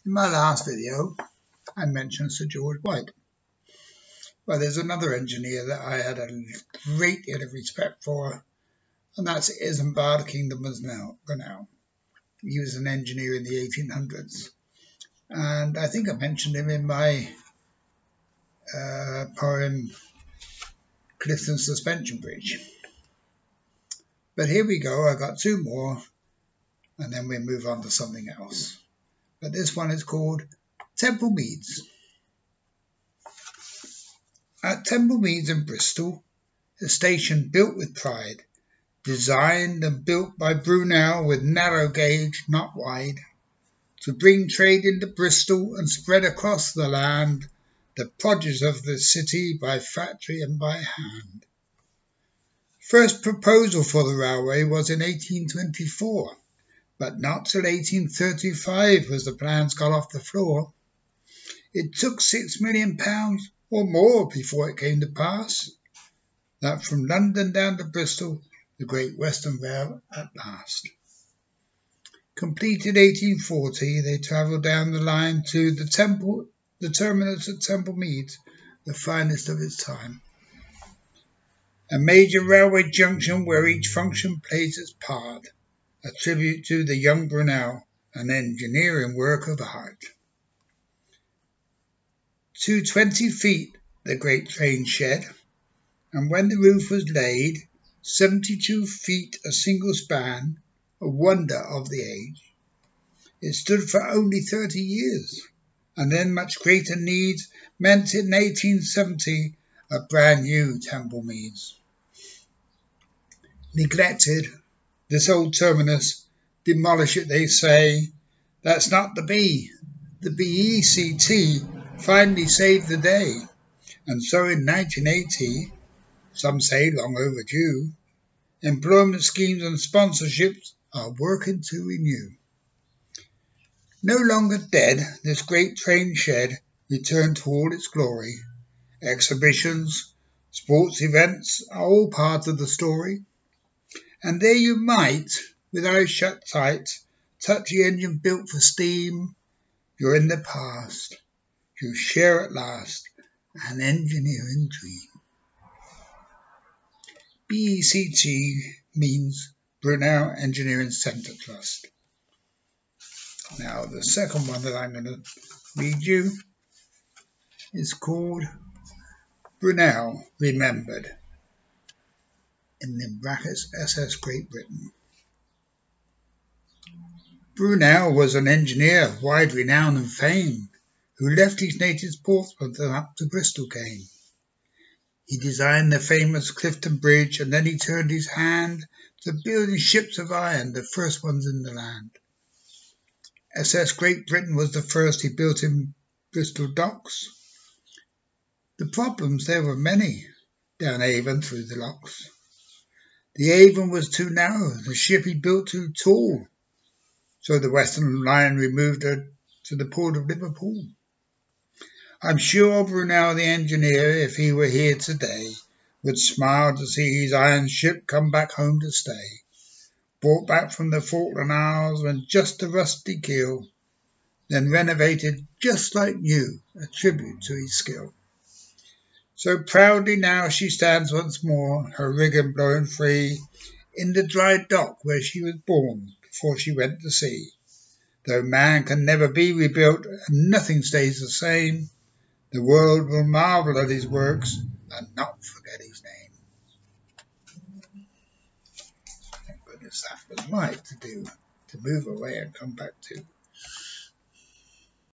In my last video, I mentioned Sir George White. Well, there's another engineer that I had a great deal of respect for, and that's Isambard Kingdom Brunel. He was an engineer in the 1800s, and I think I mentioned him in my poem Clifton Suspension Bridge. But here we go, I got two more, and then we'll move on to something else. But this one is called Templemeads. At Templemeads in Bristol, a station built with pride, designed and built by Brunel with narrow gauge, not wide, to bring trade into Bristol and spread across the land the produce of the city by factory and by hand. First proposal for the railway was in 1824, but not till 1835 was the plans got off the floor. It took £6 million or more before it came to pass, that from London down to Bristol, the Great Western Rail at last. Completed 1840, they travelled down the line to the terminus at Templemeads, the finest of its time. A major railway junction where each function plays its part, a tribute to the young Brunel, an engineering work of art. 220 feet the great train shed, and when the roof was laid, 72 feet a single span, a wonder of the age. It stood for only 30 years, and then much greater needs meant in 1870 a brand new Templemeads. Neglected, this old terminus, demolish it they say, that's not the B. The BECT finally saved the day, and so in 1980, some say long overdue, employment schemes and sponsorships are working to renew. No longer dead, this great train shed returned to all its glory. Exhibitions, sports events are all part of the story, and there you might, with eyes shut tight, touch the engine built for steam. You're in the past. You share at last an engineering dream. BECT means Brunel Engineering Centre Trust. Now the second one that I'm going to read you is called Brunel Remembered, in the brackets SS Great Britain. Brunel was an engineer of wide renown and fame, who left his native Portsmouth and up to Bristol came. He designed the famous Clifton Bridge, and then he turned his hand to building ships of iron, the first ones in the land. SS Great Britain was the first he built in Bristol docks. The problems there were many, down Avon through the locks. The Avon was too narrow, the ship he built too tall, so the Western Line removed her to the port of Liverpool. I'm sure Brunel the engineer, if he were here today, would smile to see his iron ship come back home to stay, brought back from the Falkland Isles when just a rusty keel, then renovated just like new, a tribute to his skill. So proudly now she stands once more, her rigging blowing free, in the dry dock where she was born before she went to sea. Though man can never be rebuilt and nothing stays the same, the world will marvel at his works and not forget his name. Thank goodness that was right to do, to move away and come back to.